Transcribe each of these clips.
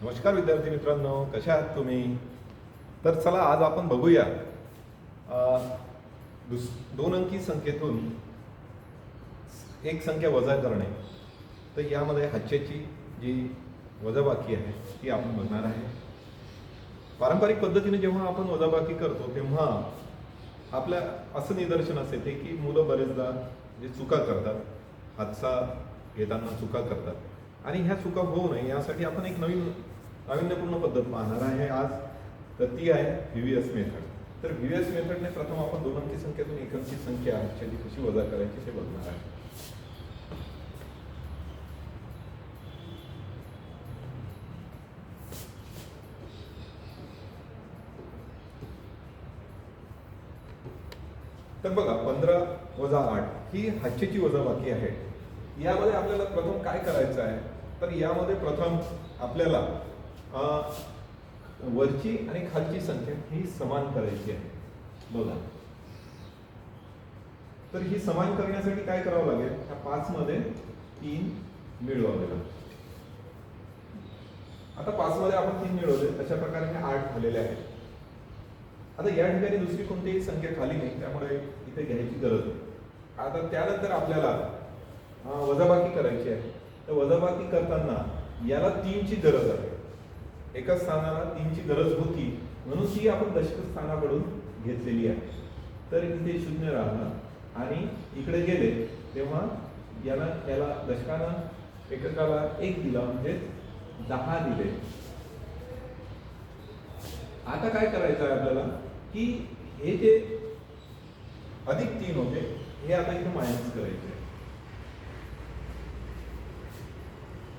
नमस्कार विद्यार्थी मित्रांनो, कशा आहात तुम्ही? तर चला आज आपण बघूया दोन अंकी संख्येतून एक संख्या वजा करणे. तर यामध्ये हातच्याची जी वजाबाकी आहे ती आपण बघणार आहे. पारंपरिक पद्धतीने जेव्हा आपण वजाबाकी करतो तेव्हा आपल्या असं निदर्शनास येते की मुलं बरेचदा जे चुका करतात, हातचा घेताना चुका करतात आणि ह्या चुका होऊ नये यासाठी आपण एक नाविन्यपूर्ण पद्धत पाहणार आहे आज. तर ती आहे व्हीव्हीएस मेथड. तर व्हीव्हीएस मेथडने प्रथम आपण दोन अंकी संख्येतून एक अंकी संख्या हातच्याची कशी वजा करायची ते बघणार आहे. तर बघा 15 वजा 8 ही हातच्याची वजाबाकी आहे. यामध्ये आपल्याला प्रथम काय करायचं आहे, तर यामध्ये प्रथम आपल्याला वरची आणि खालची संख्या ही समान करायची आहे. बघा, तर ही समान करण्यासाठी काय करावं लागेल, ह्या 5 मध्ये 3 मिळवावे लागेल. आता 5 मध्ये आपण 3 मिळवले, अशा प्रकारे हे 8 झालेले आहेत. आता या ठिकाणी दुसरी कोणतीही संख्या खाली नाही, त्यामुळे इथे घ्यायची गरज नाही. आता त्यानंतर आपल्याला वजाबाकी करायची आहे. तर वजाबाकी करताना याला 3 ची गरज आहे. एका स्थानाला 3 ची गरज होती म्हणून ती आपण दशक स्थानाकडून घेतलेली आहे. तर इथे 0 राहणार आणि इकडे गेले तेव्हा याला दशकानं एककाला 1 दिला म्हणजे 10 दिले. आता काय करायचं आहे आपल्याला की हे जे अधिक 3 होते हे आता इथे मायनस करायचे.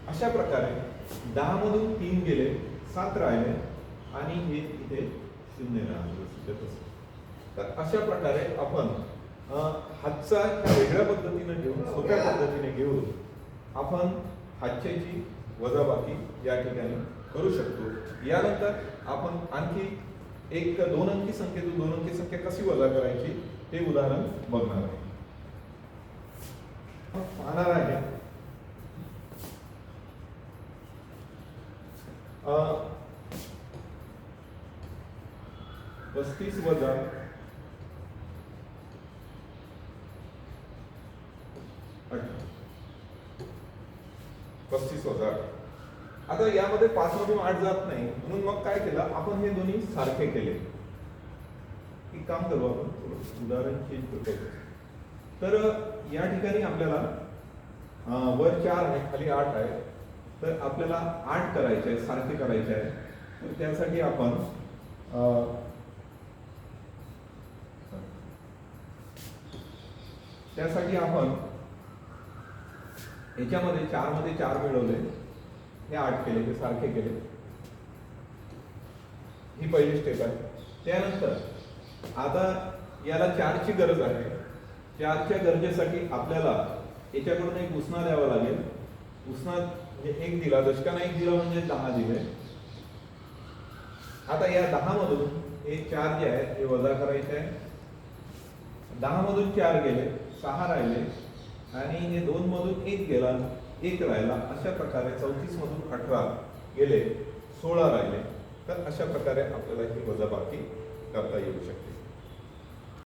अशा प्रकारे 10 मधून 3 गेले, 7 राहिले आणि हे इथे 0 राहिले. तर अशा प्रकारे आपण हातचा वेगळ्या पद्धतीने घेऊन, सोप्या पद्धतीने घेऊन आपण हातच्याची वजाबाकी या ठिकाणी करू शकतो. यानंतर आपण आणखी एक दोन अंकी संख्येतून दोन अंकी संख्या कशी वजा करायची ते उदाहरण बघणार आहे. पाहणार आहे 35 वजा 35 वजा 8. आता यामध्ये 5 मधून 8 जात नाही म्हणून मग काय केलं आपण, हे दोन्ही सारखे केले. एक काम करू आपण, थोडं उदाहरण चेंज करतो. तर या ठिकाणी आपल्याला वर 4 आहे, खाली 8 आहे. तर आपल्याला 8 करायचे आहे, सारखे करायचे आहे. तर त्यासाठी आपण याच्यामध्ये 4 मध्ये 4 मिळवले, हे 8 केले, हे सारखे केले. ही पहिली स्टेप आहे. त्यानंतर आता याला 4 ची गरज आहे. 4 च्या गरजेसाठी आपल्याला याच्याकडून एक उसना द्यावा लागेल. उसना 1 दिला, दशकाने 1 दिला म्हणजे 10 दिले. आता या 10 मधून हे 4 जे आहेत हे वजा करायचे आहे. 10 मधून 4 गेले, 6 राहिले आणि हे 2 मधून 1 गेला, 1 राहिला. अशा प्रकारे 34 मधून 18 गेले, 16 राहिले. तर अशा प्रकारे आपल्याला ही वजाबाकी करता येऊ शकते.